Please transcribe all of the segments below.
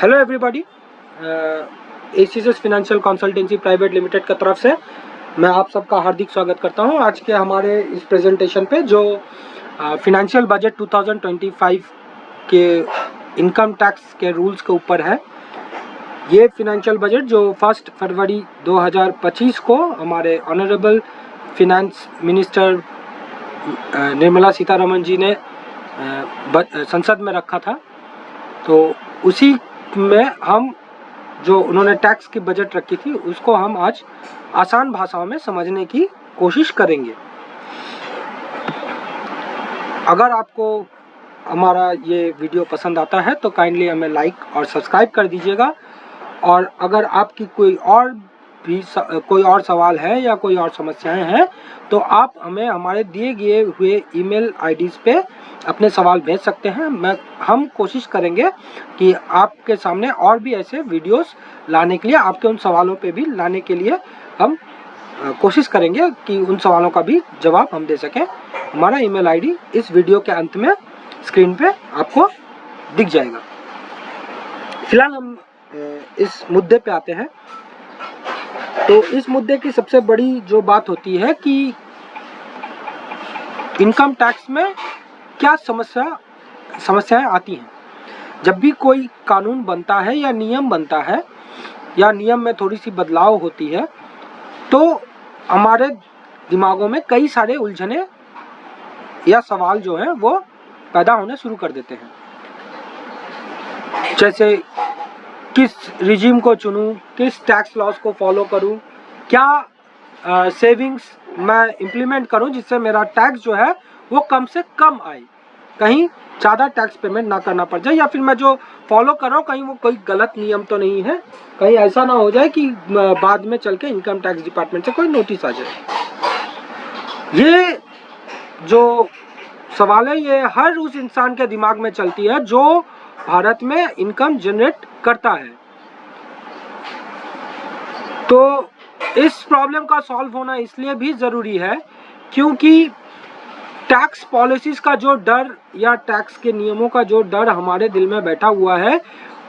Hello everybody, ACS financial consultancy private limited की तरफ से मैं आप सबका हार्दिक स्वागत करता हूं। आज के हमारे इस प्रेजेंटेशन पे जो फाइनेंशियल बजट 2025 के इनकम टैक्स के रूल्स के ऊपर है। ये फाइनेंशियल बजट जो 1 फरवरी 2025 को हमारे honourable finance minister Nirmala Sitharaman ji ने संसद में रखा था, तो उसी में हम जो उन्होंने टैक्स की बजट रखी थी उसको हम आज आसान भाषाओं में समझने की कोशिश करेंगे। अगर आपको हमारा ये वीडियो पसंद आता है तो काइंडली हमें लाइक और सब्सक्राइब कर दीजिएगा। और अगर आपकी कोई और सवाल है या कोई और समस्याएं हैं तो आप हमें हमारे दिए गए हुए ईमेल आईडीज पे अपने सवाल भेज सकते हैं। हम कोशिश करेंगे कि आपके सामने और भी ऐसे वीडियोस लाने के लिए, आपके उन सवालों पे भी लाने के लिए हम कोशिश करेंगे कि उन सवालों का भी जवाब हम दे सकें। हमारा ईमेल आईडी इस वीडियो के अंत में स्क्रीन पे आपको दिख जाएगा। फिलहाल हम इस मुद्दे पे आते हैं। तो इस मुद्दे की सबसे बड़ी जो बात होती है कि इनकम टैक्स में क्या समस्याएं आती हैं। जब भी कोई कानून बनता है या नियम बनता है या नियम में थोड़ी सी बदलाव होती है तो हमारे दिमागों में कई सारे उलझने या सवाल जो हैं वो पैदा होने शुरू कर देते हैं। जैसे किस रिजीम को चुनूं, किस टैक्स लॉस को फॉलो करूं, क्या सेविंग्स मैं इम्प्लीमेंट करूं जिससे मेरा टैक्स जो है वो कम से कम आए, कहीं ज़्यादा टैक्स पेमेंट ना करना पड़ जाए, या फिर मैं जो फॉलो कर रहा हूँ कहीं वो कोई गलत नियम तो नहीं है, कहीं ऐसा ना हो जाए कि बाद में चल के इनकम टैक्स डिपार्टमेंट से कोई नोटिस आ जाए। ये जो सवाल है ये हर उस इंसान के दिमाग में चलती है जो भारत में इनकम जनरेट करता है। तो इस प्रॉब्लम का सॉल्व होना इसलिए भी ज़रूरी है क्योंकि टैक्स पॉलिसीज़ का जो डर या टैक्स के नियमों का जो डर हमारे दिल में बैठा हुआ है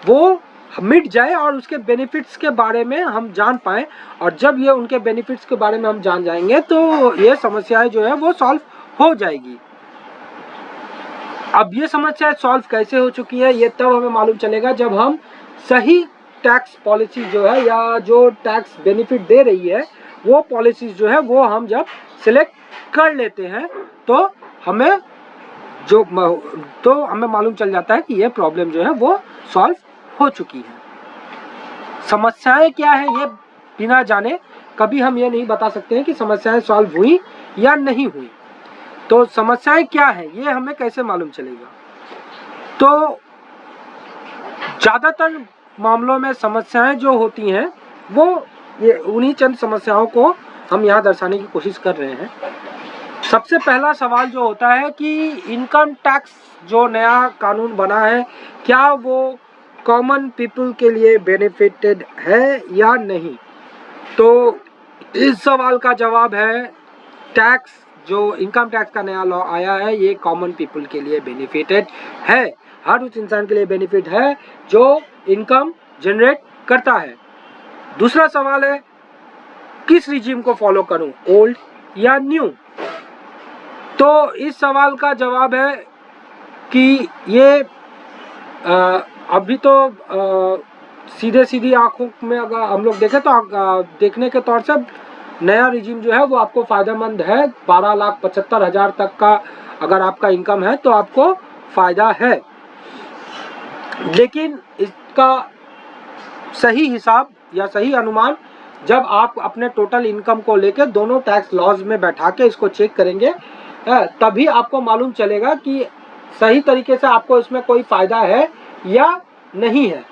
वो मिट जाए और उसके बेनिफिट्स के बारे में हम जान पाएँ। और जब ये उनके बेनिफिट्स के बारे में हम जान जाएंगे तो ये समस्याएं जो है वो सॉल्व हो जाएगी। अब ये समस्या सॉल्व कैसे हो चुकी है ये तब हमें मालूम चलेगा जब हम सही टैक्स पॉलिसी जो है या जो टैक्स बेनिफिट दे रही है वो पॉलिसीज जो है वो हम जब सिलेक्ट कर लेते हैं तो हमें मालूम चल जाता है कि ये प्रॉब्लम जो है वो सॉल्व हो चुकी है। समस्याएं क्या है ये बिना जाने कभी हम ये नहीं बता सकते हैं कि समस्याएं सॉल्व हुई या नहीं हुई। तो समस्याएं क्या है ये हमें कैसे मालूम चलेगा। तो ज़्यादातर मामलों में समस्याएं जो होती हैं वो ये उन्हीं चंद समस्याओं को हम यहाँ दर्शाने की कोशिश कर रहे हैं। सबसे पहला सवाल जो होता है कि इनकम टैक्स जो नया कानून बना है क्या वो कॉमन पीपल के लिए बेनिफिटेड है या नहीं। तो इस सवाल का जवाब है टैक्स जो इनकम टैक्स का नया लॉ आया है ये कॉमन पीपल के लिए बेनिफिटेड है। हर उस इंसान के लिए बेनिफिट है जो इनकम जनरेट करता है। दूसरा सवाल है किस रिजीम को फॉलो करूं, ओल्ड या न्यू। तो इस सवाल का जवाब है कि ये अभी तो सीधी आंखों में अगर हम लोग देखें तो देखने के तौर से नया रिजीम जो है वो आपको फ़ायदेमंद है। 12,75,000 तक का अगर आपका इनकम है तो आपको फ़ायदा है, लेकिन इसका सही हिसाब या सही अनुमान जब आप अपने टोटल इनकम को लेकर दोनों टैक्स लॉज में बैठा के इसको चेक करेंगे तभी आपको मालूम चलेगा कि सही तरीके से आपको इसमें कोई फ़ायदा है या नहीं है।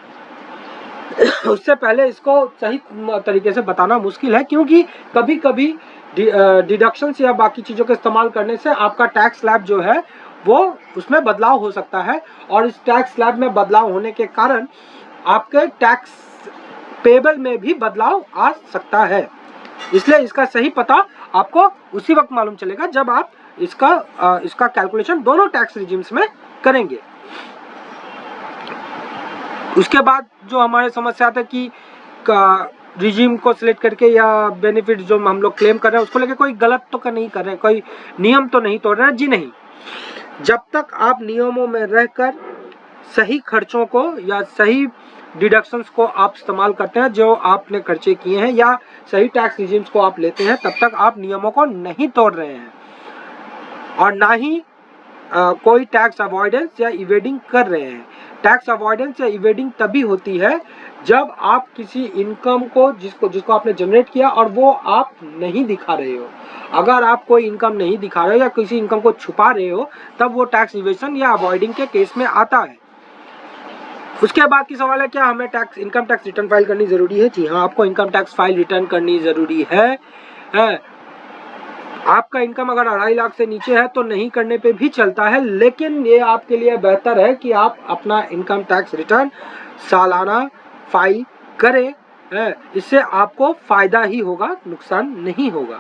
उससे पहले इसको सही तरीके से बताना मुश्किल है क्योंकि कभी कभी डिडक्शंस या बाकी चीज़ों का इस्तेमाल करने से आपका टैक्स स्लैब जो है वो उसमें बदलाव हो सकता है और इस टैक्स स्लैब में बदलाव होने के कारण आपके टैक्स पेबल में भी बदलाव आ सकता है। इसलिए इसका सही पता आपको उसी वक्त मालूम चलेगा जब आप इसका कैलकुलेशन दोनों टैक्स रिजीम्स में करेंगे। उसके बाद जो हमारे समस्या आता है कि रिजीम को सिलेक्ट करके या बेनिफिट जो हम लोग क्लेम कर रहे हैं उसको लेके कोई गलत तो नहीं कर रहे हैं, कोई नियम तो नहीं तोड़ रहे हैं, जी नहीं। जब तक आप नियमों में रहकर सही खर्चों को या सही डिडक्शंस को आप इस्तेमाल करते हैं जो आपने खर्चे किए हैं, या सही टैक्स रिजीम्स को आप लेते हैं, तब तक आप नियमों को नहीं तोड़ रहे हैं और ना ही कोई टैक्स अवॉइडेंस या इवेडिंग कर रहे हैं। टैक्स अवॉइडेंस या इवेडिंग तभी होती है जब आप किसी इनकम को जिसको आपने जनरेट किया और वो आप नहीं दिखा रहे हो। अगर आप कोई इनकम नहीं दिखा रहे हो या किसी इनकम को छुपा रहे हो, तब वो टैक्स इवेशन या अवॉइडिंग के केस में आता है। उसके बाद की सवाल है, क्या हमें इनकम टैक्स रिटर्न फाइल करनी जरूरी है? जी हाँ, आपको इनकम टैक्स फाइल रिटर्न करनी जरूरी है। आपका इनकम अगर 2.5 लाख से नीचे है तो नहीं करने पे भी चलता है, लेकिन ये आपके लिए बेहतर है कि आप अपना इनकम टैक्स रिटर्न सालाना फाइल करें। इससे आपको फायदा ही होगा, नुकसान नहीं होगा।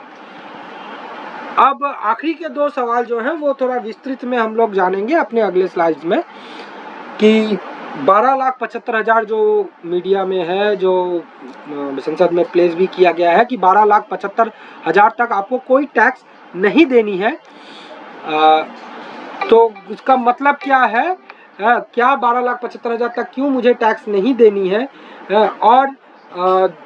अब आखिरी के 2 सवाल जो हैं वो थोड़ा विस्तृत में हम लोग जानेंगे अपने अगले स्लाइड्स में, कि 12,75,000 जो मीडिया में है, जो संसद में प्लेस भी किया गया है कि 12,75,000 तक आपको कोई टैक्स नहीं देनी है। तो इसका मतलब क्या है? क्या 12,75,000 तक क्यों मुझे टैक्स नहीं देनी है? और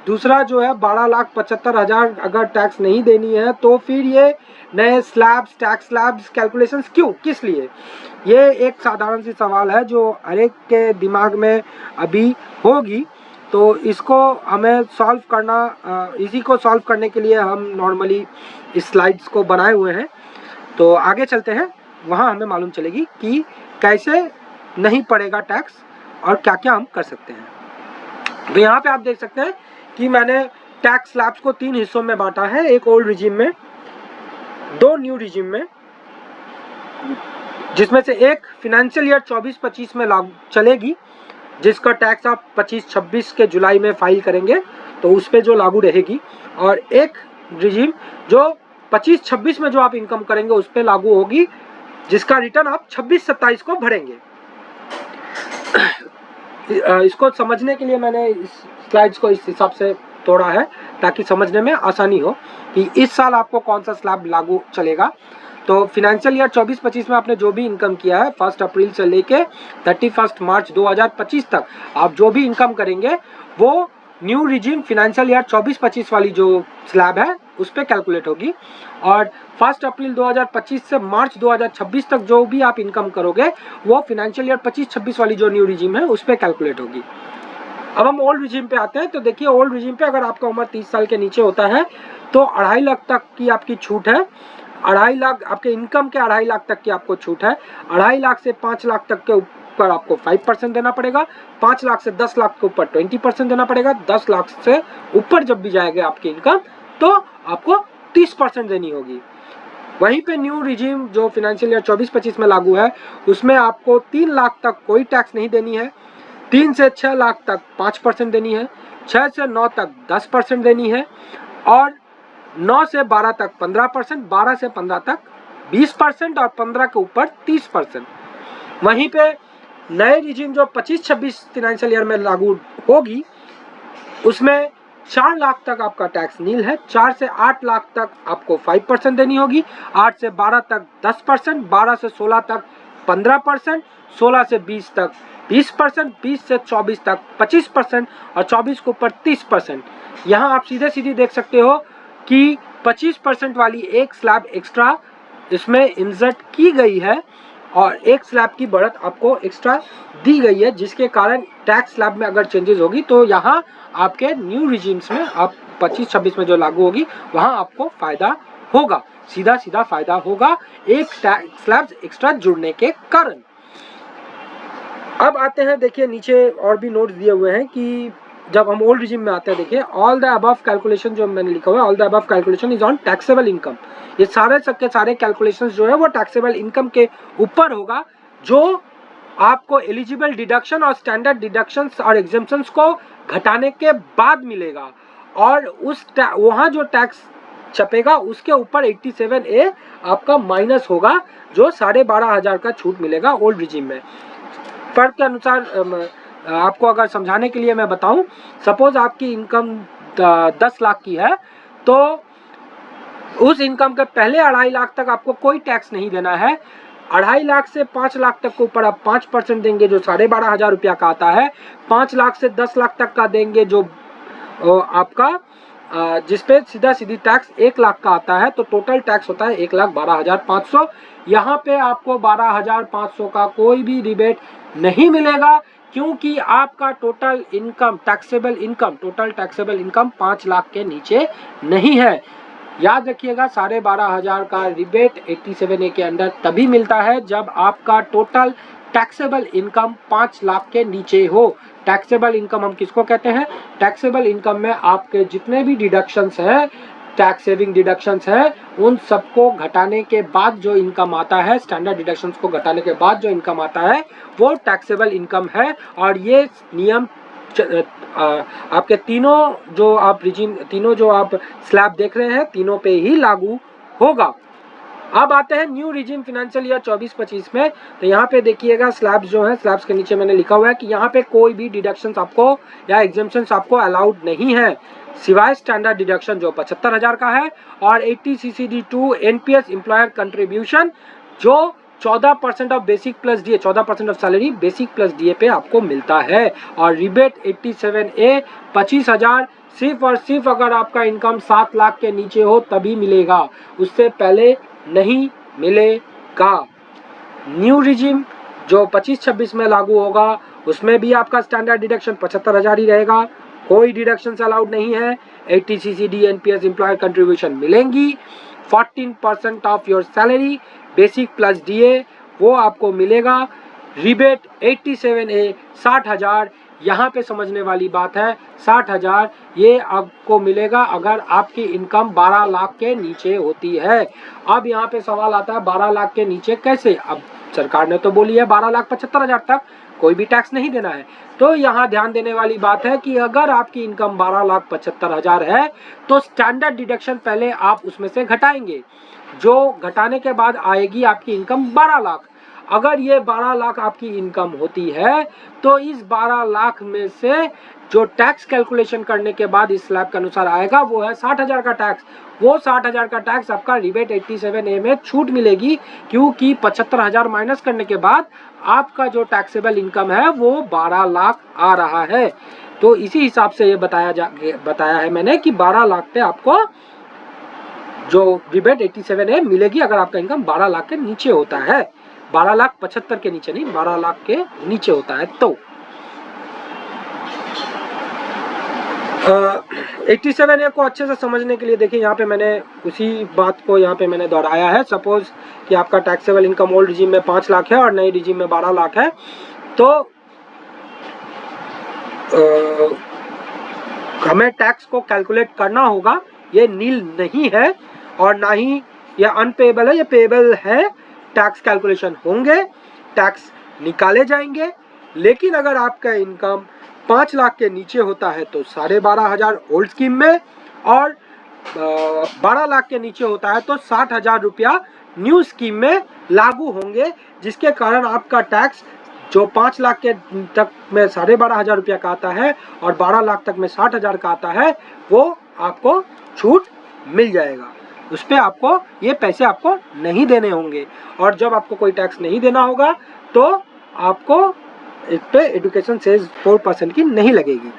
दूसरा जो है 12,75,000 अगर टैक्स नहीं देनी है तो फिर ये नए स्लैब्स, टैक्स स्लैब्स कैलकुलेशंस क्यों, किस लिए? ये एक साधारण सी सवाल है जो हर एक के दिमाग में अभी होगी। तो इसको हमें सॉल्व करना, इसी को सॉल्व करने के लिए हम नॉर्मली इस स्लाइड्स को बनाए हुए हैं। तो आगे चलते हैं, वहाँ हमें मालूम चलेगी कि कैसे नहीं पड़ेगा टैक्स और क्या क्या हम कर सकते हैं। तो यहाँ पे आप देख सकते हैं कि मैंने टैक्स स्लैब्स को 3 हिस्सों में बांटा है, एक ओल्ड रिजीम में, 2 न्यू रिजीम में, जिसमें से एक फिनेंशियल ईयर 24-25 में लागू चलेगी, जिसका टैक्स आप 25-26 के जुलाई में फाइल करेंगे तो उस पर जो लागू रहेगी, और एक रिजीम जो 25-26 में जो आप इनकम करेंगे उस पर लागू होगी, जिसका रिटर्न आप 26-27 को भरेंगे। इसको समझने के लिए मैंने इस स्लाइड्स को इस हिसाब से तोड़ा है ताकि समझने में आसानी हो कि इस साल आपको कौन सा स्लैब लागू चलेगा। तो फिनेंशियल ईयर 24-25 में आपने जो भी इनकम किया है 1 अप्रैल से लेके 31 मार्च 2025 तक आप जो भी इनकम करेंगे वो न्यू रिजीम फिनेंशियल ईयर 24-25 वाली जो स्लैब है उस पर कैलकुलेट होगी, और 1 अप्रैल 2025 से मार्च 2026 तक जो भी आप इनकम करोगे वो फिनेंशियल ईयर 25-26 वाली जो न्यू रिजीम है उस पर कैलकुलेट होगी। अब हम ओल्ड रिजीम पे आते हैं। तो देखिए, ओल्ड रिजीम पे अगर आपका उम्र 30 साल के नीचे होता है तो 2.5 लाख तक की आपकी छूट है। 2.5 लाख आपके इनकम के 2.5 लाख तक की आपको छूट है। 2.5 लाख से 5 लाख तक के ऊपर आपको 5% देना पड़ेगा। 5 लाख से 10 लाख के ऊपर 20% देना पड़ेगा। 10 लाख से ऊपर जब भी जाएगा आपकी इनकम तो आपको 30% देनी होगी। वहीं पे न्यू रिजीम जो फिनेंशियल ईयर 24-25 में लागू है उसमें आपको 3 लाख तक कोई टैक्स नहीं देनी है। 3 से 6 लाख तक 5% देनी है। 6 से 9 तक 10% देनी है, और 9 से 12 तक 15%, 12 से 15 तक 20% और 15 के ऊपर 30%। वहीं पे नए रिजीम जो 25-26 फिनेंशियल ईयर में लागू होगी उसमें 4 लाख तक आपका टैक्स नील है। 4 से 8 लाख तक आपको 5% देनी होगी। 8 से 12 तक 10%, 12 से 16 तक 15%, 16 से 20 तक 20%, 20 से 24 तक 25% और 24 के ऊपर 30%। यहाँ आप सीधे सीधे देख सकते हो कि 25% वाली एक स्लैब एक्स्ट्रा इसमें इंसर्ट की गई है और एक स्लैब की बढ़त आपको एक्स्ट्रा दी गई है, जिसके कारण टैक्स स्लैब में अगर चेंजेस होगी तो यहाँ आपके न्यू रिजीम्स में आप 25-26 में जो लागू होगी वहाँ आपको फायदा होगा, सीधा सीधा फायदा होगा एक टैक्स स्लैब एक्स्ट्रा जुड़ने के कारण। अब आते हैं, देखिए नीचे और भी नोट्स दिए हुए हैं कि जब हम ओल्ड रिजीम में आते हैं, देखिए ऑल द अबव कैलकुलेशन जो मैंने लिखा हुआ है, all the above calculation is on taxable income. ये सारे सबके सारे कैलकुलेशंस जो है वो टैक्सेबल इनकम के ऊपर होगा, जो आपको एलिजिबल डिडक्शन और स्टैंडर्ड डिडक्शंस और एग्जेम्पशंस को घटाने के बाद मिलेगा, और उस वहाँ जो टैक्स छपेगा उसके ऊपर 87A आपका माइनस होगा, जो 12,500 का छूट मिलेगा ओल्ड रिजीम में। फर्क के अनुसार आपको अगर समझाने के लिए मैं बताऊं, सपोज आपकी इनकम 10 लाख की है, तो उस इनकम के पहले 2.5 लाख तक आपको कोई टैक्स नहीं देना है। 2.5 लाख से 5 लाख तक के ऊपर आप 5% देंगे, जो 12,500 रुपया का आता है। 5 लाख से 10 लाख तक का देंगे, जो आपका जिसपे सीधा सीधी टैक्स 1 लाख का आता है, तो टोटल टैक्स होता है 1,12,500। यहाँ पे आपको 12,500 का कोई भी रिबेट नहीं मिलेगा, क्योंकि आपका total income total taxable income 5 lakh के नीचे नहीं है। याद रखिएगा, 12,500 का रिबेट 87A के अंदर तभी मिलता है जब आपका टोटल टैक्सेबल इनकम 5 लाख के नीचे हो। टैक्सेबल इनकम हम किसको कहते हैं? टैक्सेबल इनकम में आपके जितने भी डिडक्शंस है, टैक्स सेविंग डिडक्शंस है, उन सबको घटाने के बाद जो इनकम आता है, स्टैंडर्ड डिडक्शंस को घटाने के बाद जो इनकम आता है, वो टैक्सेबल इनकम है। और ये नियम आपके तीनों जो आप स्लैब देख रहे हैं, तीनों पे ही लागू होगा। अब आते हैं न्यू रिजिम फिनेंशियल ईयर 24-25 में। तो यहाँ पे देखिएगा स्लैब्स जो हैं, स्लैब्स के नीचे मैंने लिखा हुआ है कि यहाँ पे कोई भी डिडक्शंस आपको या एग्जेम्पशंस आपको अलाउड नहीं है, सिवाय स्टैंडर्ड डिडक्शन जो 75,000 का है, और 80 CCD2 NPS एम्प्लॉयर कंट्रीब्यूशन जो 14% of basic plus DA, 14% of salary basic plus DA पे आपको मिलता है। और रिबेट 87A 25,000 सिर्फ और सिर्फ अगर आपका इनकम 7 लाख के नीचे हो तभी मिलेगा, उससे पहले नहीं मिलेगा। न्यू रिजिम जो 25-26 में लागू होगा, उसमें भी आपका स्टैंडर्ड डिडक्शन 75,000 ही रहेगा, कोई डिडक्शन अलाउड नहीं है। 80 CCD NPS एम्प्लॉयर कंट्रीब्यूशन मिलेंगी। 14% of your salary basic plus DA वो आपको मिलेगा। Rebate 87A 60,000। यहाँ पे समझने वाली बात है, 60,000 ये आपको मिलेगा अगर आपकी इनकम 12 लाख के नीचे होती है। अब यहाँ पे सवाल आता है 12 लाख के नीचे कैसे? अब सरकार ने तो बोली है 12,75,000 तक कोई भी टैक्स नहीं देना है। तो यहाँ ध्यान देने वाली बात है कि अगर आपकी इनकम 12,75,000 है तो स्टैंडर्ड डिडक्शन पहले आप उसमें से घटाएंगे, जो घटाने के बाद आएगी आपकी इनकम 12 लाख। अगर ये 12 लाख आपकी इनकम होती है तो इस 12 लाख में से जो टैक्स कैलकुलेशन करने के बाद इस स्लैब के अनुसार आएगा वो है 60,000 का टैक्स। वो 60,000 का टैक्स आपका रिबेट 87A में छूट मिलेगी, क्योंकि 75,000 माइनस करने के बाद आपका जो टैक्सेबल इनकम है वो 12 लाख आ रहा है। तो इसी हिसाब से ये बताया है मैंने कि 12 लाख पे आपको जो रिबेट 87A मिलेगी अगर आपका इनकम 12 लाख के नीचे होता है। 12,75,000 के नीचे नहीं, 12 लाख के नीचे होता है। तो 87A को अच्छे से समझने के लिए देखिए, यहाँ पे मैंने उसी बात को यहाँ पे मैंने दोहराया है। सपोज कि आपका टैक्सेबल इनकम ओल्ड रिजीम में 5 लाख है और नई रिजीम में 12 लाख है, तो हमें टैक्स को कैलकुलेट करना होगा। ये नील नहीं है और ना ही ये अनपेएबल है, ये पेएबल है। टैक्स कैलकुलेशन होंगे, टैक्स निकाले जाएंगे। लेकिन अगर आपका इनकम 5 लाख के नीचे होता है तो 12,500 ओल्ड स्कीम में, और 12 लाख के नीचे होता है तो 60,000 रुपया न्यू स्कीम में लागू होंगे, जिसके कारण आपका टैक्स जो 5 लाख के तक में 12,500 रुपया का आता है और 12 लाख तक में 60,000 का आता है, वो आपको छूट मिल जाएगा। उस पर आपको ये पैसे आपको नहीं देने होंगे। और जब आपको कोई टैक्स नहीं देना होगा तो आपको इस पे एजुकेशन सेस 4% की नहीं लगेगी।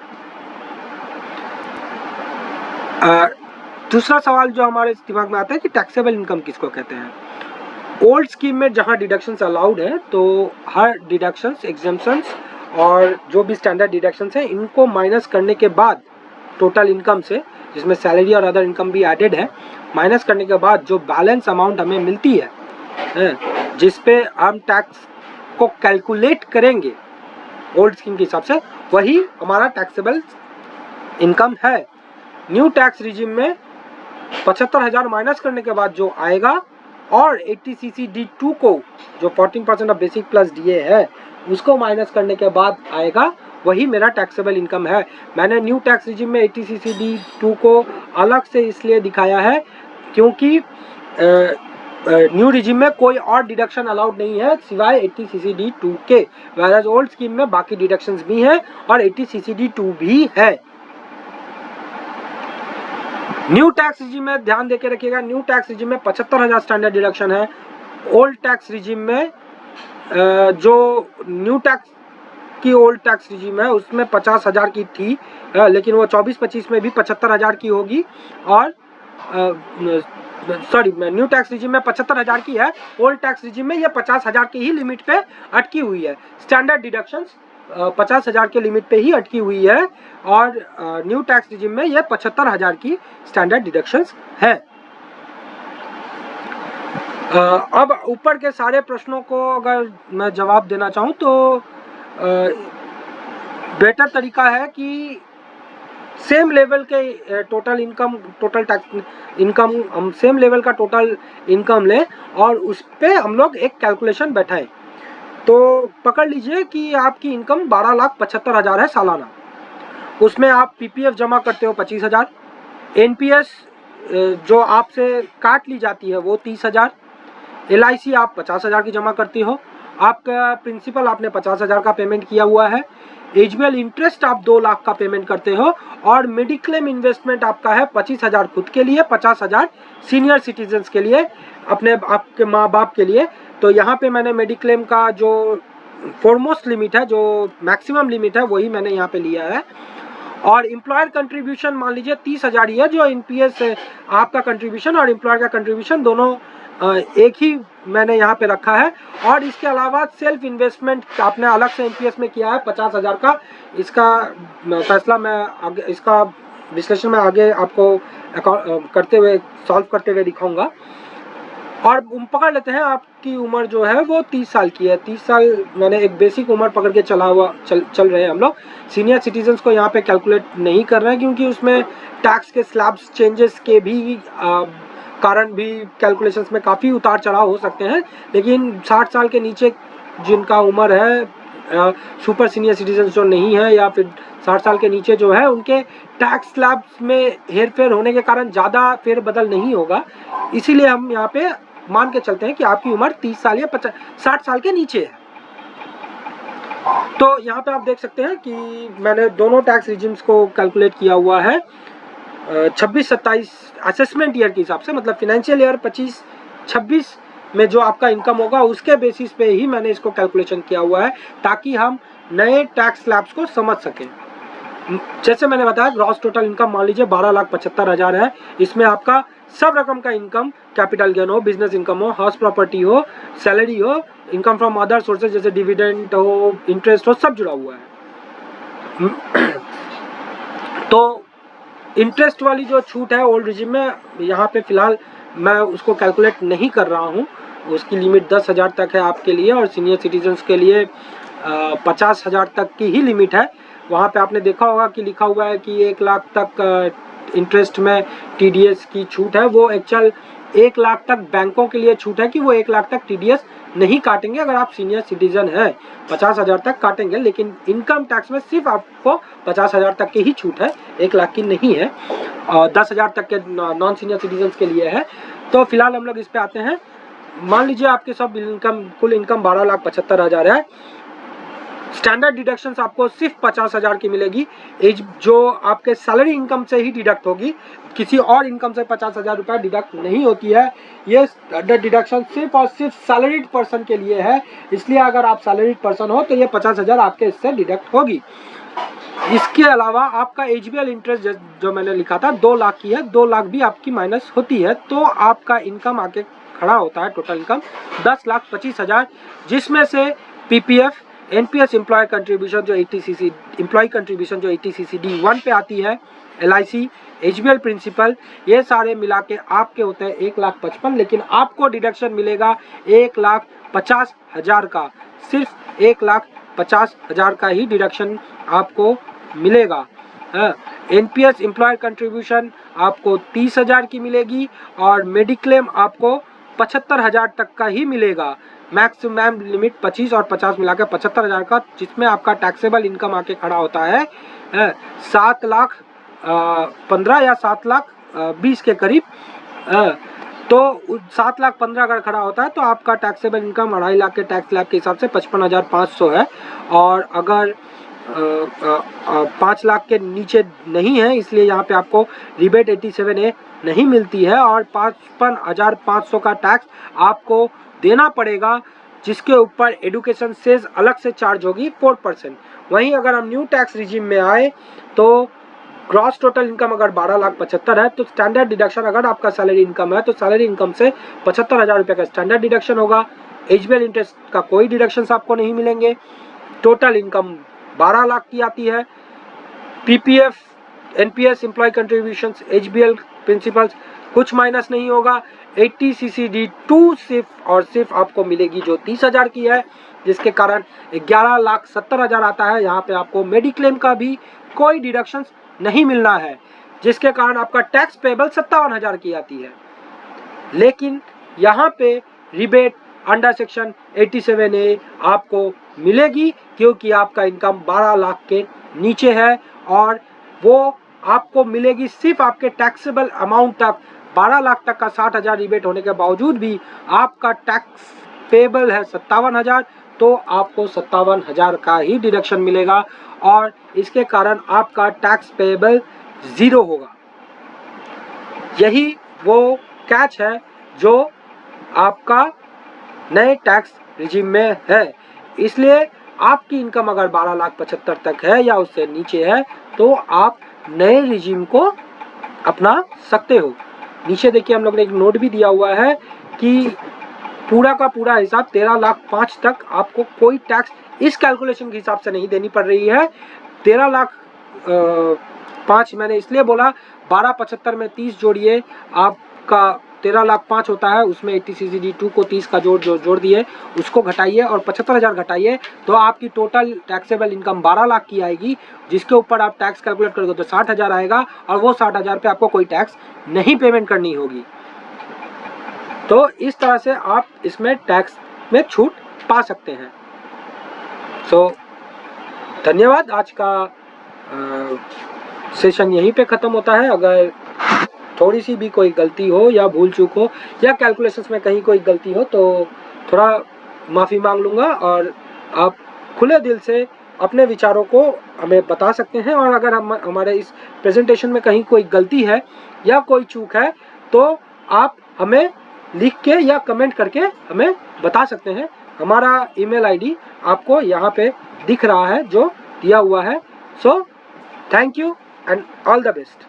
दूसरा सवाल जो हमारे दिमाग में आता है कि टैक्सेबल इनकम किसको कहते हैं। ओल्ड स्कीम में जहां डिडक्शंस अलाउड है, तो हर डिडक्शंस, एग्जेम्पशंस और जो भी स्टैंडर्ड डिडक्शंस है, इनको माइनस करने के बाद टोटल इनकम से, जिसमें सैलरी और अदर इनकम भी एडेड है, माइनस करने के बाद जो बैलेंस अमाउंट हमें मिलती है, जिस पे हम टैक्स को कैलकुलेट करेंगे ओल्ड स्कीम के हिसाब से, वही हमारा टैक्सेबल इनकम है। न्यू टैक्स रिजिम में 75,000 माइनस करने के बाद जो आएगा, और 80 CCD2 को जो 14% ऑफ बेसिक प्लस डीए है उसको माइनस करने के बाद आएगा, वही मेरा टैक्सेबल इनकम है। मैंने न्यू टैक्स रिजिम में 80 CCD2 को अलग से इसलिए दिखाया है क्योंकि न्यू रिजिम में कोई और डिडक्शन अलाउड नहीं है सिवाय 80 CCD2 के, वैराज ओल्ड स्कीम में बाकी डिडक्शंस भी हैं और 80 CCD2 भी है। न्यू टैक्स रिजिम में ध्यान देके रखिएगा, न्यू टैक्स रिजिम में 75,000 स्टैंडर्ड डिडक्शन है। ओल्ड टैक्स रिजिम में जो न्यू टैक्स की ओल्ड टैक्स रिजिम है उसमें 50,000 की थी, लेकिन वो 24-25 में भी 75,000 की होगी। और सॉरी, न्यू टैक्स रिजिम में 75,000 की है, ओल्ड टैक्स रिजिम में ये 50,000 की ही लिमिट पे अटकी हुई है। स्टैंडर्ड डिडक्शंस 50,000 के लिमिट पे ही अटकी हुई है और न्यू टैक्स रिजिम में ये 75,000 की स्टैंडर्ड डिडक्शंस है। अब ऊपर के सारे प्रश्नों को अगर मैं जवाब देना चाहूँ तो बेटर तरीका है कि सेम लेवल के total income, total tax income, हम सेम लेवल का टोटल इनकम लें और उस पे हम लोग एक कैलकुलेशन बैठाएं। तो पकड़ लीजिए कि आपकी इनकम 12,75,000 है सालाना, उसमें आप पीपीएफ जमा करते हो 25,000, एनपीएस जो आपसे काट ली जाती है वो 30,000, एलआईसी आप 50,000 की जमा करती हो, आपका प्रिंसिपल आपने 50,000 का पेमेंट किया हुआ है, एचबीएल इंटरेस्ट आप 2 लाख का पेमेंट करते हो और मेडिक्लेम इन्वेस्टमेंट आपका है 25,000 खुद के लिए, 50,000 सीनियर सिटीजन्स के लिए, अपने आपके माँ बाप के लिए। तो यहाँ पे मैंने मेडिक्लेम का जो फॉरमोस्ट लिमिट है, जो मैक्सिमम लिमिट है, वही मैंने यहाँ पे लिया है। और एम्प्लॉयर कंट्रीब्यूशन मान लीजिए 30,000 ही है, जो एनपीएस आपका कंट्रीब्यूशन और एम्प्लॉयर का कंट्रीब्यूशन दोनों एक ही मैंने यहाँ पे रखा है। और इसके अलावा सेल्फ इन्वेस्टमेंट आपने अलग से एनपीएस में किया है 50,000 का, इसका फैसला मैं आगे, इसका विश्लेषण मैं आगे आपको करते हुए, सॉल्व करते हुए दिखाऊंगा। और पकड़ लेते हैं आपकी उम्र जो है वो 30 साल की है, 30 साल मैंने एक बेसिक उम्र पकड़ के चल रहे हैं हम लोग। सीनियर सिटीजन्स को यहाँ पे कैलकुलेट नहीं कर रहे हैं क्योंकि उसमें टैक्स के स्लैब्स चेंजेस के भी कारण भी कैलकुलेशंस में काफ़ी उतार चढ़ाव हो सकते हैं। लेकिन 60 साल के नीचे जिनका उम्र है, सुपर सीनियर सिटीजन्स जो नहीं है या फिर 60 साल के नीचे जो है, उनके टैक्स स्लैब्स में हेरफेर होने के कारण ज़्यादा फेरबदल नहीं होगा। इसीलिए हम यहाँ पे मान के चलते हैं कि आपकी उम्र 30 साल या 60 साल के नीचे है। तो यहाँ पे आप देख सकते हैं कि मैंने दोनों टैक्स रिजिम्स को कैलकुलेट किया हुआ है 26-27 असेसमेंट ईयर के हिसाब से, मतलब फिनेंशियल ईयर 25-26 में जो आपका इनकम होगा उसके बेसिस पे ही मैंने इसको कैलकुलेशन किया हुआ है ताकि हम नए टैक्स स्लैब्स को समझ सकें। जैसे मैंने बताया ग्रॉस टोटल इनकम मान लीजिए 12,75,000 है, इसमें आपका सब रकम का इनकम, कैपिटल गेन हो, बिजनेस इनकम हो, हाउस प्रॉपर्टी हो, सैलरी हो, इनकम फ्रॉम अदर सोर्सेज जैसे डिविडेंड हो, इंटरेस्ट हो, सब जुड़ा हुआ है। तो इंटरेस्ट वाली जो छूट है ओल्ड रिजिम में, यहाँ पे फिलहाल मैं उसको कैलकुलेट नहीं कर रहा हूँ, उसकी लिमिट 10,000 तक है आपके लिए और सीनियर सिटीजन्स के लिए 50,000 तक की ही लिमिट है। वहाँ पे आपने देखा होगा कि लिखा हुआ है कि 1 लाख तक इंटरेस्ट में टीडीएस की छूट है, वो एक्चुअल 1 लाख तक बैंकों के लिए छूट है कि वो 1 लाख तक टीडीएस नहीं काटेंगे अगर आप सीनियर सिटीजन हैं, 50,000 तक काटेंगे, लेकिन इनकम टैक्स में सिर्फ आपको 50,000 तक की ही छूट है, 1 लाख की नहीं है। 10,000 तक के नॉन सीनियर सिटीजन के लिए है। तो फिलहाल हम लोग इस पे आते हैं। मान लीजिए आपके सब इनकम, कुल इनकम 12,75,000 है, स्टैंडर्ड डिडक्शंस आपको सिर्फ 50,000 की मिलेगी, एज जो आपके सैलरी इनकम से ही डिडक्ट होगी, किसी और इनकम से 50,000 रुपये डिडक्ट नहीं होती है। ये स्टैंडर्ड डिडक्शन सिर्फ और सिर्फ सैलरीड पर्सन के लिए है, इसलिए अगर आप सैलरीड पर्सन हो तो ये 50,000 आपके इससे डिडक्ट होगी। इसके अलावा आपका एचबीएल इंटरेस्ट जो मैंने लिखा था 2 लाख की है, 2 लाख भी आपकी माइनस होती है, तो आपका इनकम आके खड़ा होता है टोटल इनकम 10,25,000, जिसमें से पीपीएफ, एनपीएस एम्प्लॉय कंट्रीब्यूशन जो 80 एम्प्लॉय कंट्रीब्यूशन जो 80 CCD1 पे आती है, एलआईसी, एचबीएल प्रिंसिपल, ये सारे मिला के आपके होते हैं 1,55,000, लेकिन आपको डिडक्शन मिलेगा 1,50,000 का, सिर्फ 1,50,000 का ही डिडक्शन आपको मिलेगा। एनपीएस एम्प्लॉय कंट्रीब्यूशन आपको 30,000 की मिलेगी और मेडिक्लेम आपको 75,000 तक का ही मिलेगा। मैक्सिमम लिमिट 25 और 50 मिलाकर 75,000 का, जिसमें आपका टैक्सेबल इनकम आके खड़ा होता है 7,15,000 या 7,20,000 के करीब। तो 7,15,000 अगर खड़ा होता है तो आपका टैक्सेबल इनकम 2.5 लाख के टैक्स स्लैब के हिसाब से 55,500 है। और अगर 5 लाख के नीचे नहीं है, इसलिए यहाँ पे आपको रिबेट 87A नहीं मिलती है और 55,500 का टैक्स आपको देना पड़ेगा, जिसके ऊपर एडुकेशन सेस अलग से चार्ज होगी 4%। वहीं अगर हम न्यू टैक्स रिजीम में आए तो ग्रॉस टोटल इनकम अगर 12,75,000 है तो स्टैंडर्ड डिडक्शन, अगर आपका सैलरी इनकम है तो सैलरी इनकम से 75,000 रुपये का स्टैंडर्ड डिडक्शन होगा। एचबीएल इंटरेस्ट का कोई डिडक्शन आपको नहीं मिलेंगे। टोटल इनकम 12 लाख की आती है। PPF, NPS, employ contributions, HBL principles कुछ माइनस नहीं होगा। 80 CCD 2 सिर्फ और सिर्फ आपको मिलेगी जो 30,000 की है, जिसके कारण 11,70,000 आता है। यहाँ पे आपको मेडिक्लेम का भी कोई डिडक्शंस नहीं मिलना है, जिसके कारण आपका टैक्स पेबल 57,000 की आती है। लेकिन यहाँ पे रिबेट अंडर सेक्शन 87A आपको मिलेगी, क्योंकि आपका इनकम 12 लाख के नीचे है और वो आपको मिलेगी सिर्फ आपके टैक्सेबल अमाउंट तक। 12 लाख तक का 60,000 रिबेट होने के बावजूद भी आपका टैक्स पेबल है 57,000, तो आपको 57,000 का ही डिडक्शन मिलेगा और इसके कारण आपका टैक्स पेबल 0 होगा। यही वो कैच है जो आपका नए टैक्स रिजीम में है। इसलिए आपकी इनकम अगर 12,75,000 तक है या उससे नीचे है तो आप नए रिजीम को अपना सकते हो। नीचे देखिए हम लोग ने एक नोट भी दिया हुआ है कि पूरा का पूरा हिसाब 13,05,000 तक आपको कोई टैक्स इस कैलकुलेशन के हिसाब से नहीं देनी पड़ रही है। 13,05,000 मैंने इसलिए बोला, 12,75,000 में 30 जोड़िए, आपका 13,05,000 होता है, उसमें 80 CCD 2 को 30 का जोड़ दिए, उसको घटाइए और 75,000 घटाइए, तो आपकी टोटल टैक्सेबल इनकम 12 लाख की आएगी, जिसके ऊपर आप टैक्स कैलकुलेट करोगे तो 60,000 आएगा और वो 60,000 पे आपको कोई टैक्स नहीं पेमेंट करनी होगी। तो इस तरह से आप इसमें टैक्स में छूट पा सकते हैं। सो धन्यवाद। आज का सेशन यहीं पे ख़त्म होता है। अगर थोड़ी सी भी कोई गलती हो या भूल चूक हो या कैलकुलेशंस में कहीं कोई गलती हो तो थोड़ा माफ़ी मांग लूँगा और आप खुले दिल से अपने विचारों को हमें बता सकते हैं। और अगर हम हमारे इस प्रेजेंटेशन में कहीं कोई गलती है या कोई चूक है तो आप हमें लिख के या कमेंट करके हमें बता सकते हैं। हमारा ईमेल आईडी आपको यहाँ पे दिख रहा है जो दिया हुआ है। So thank you and all the best.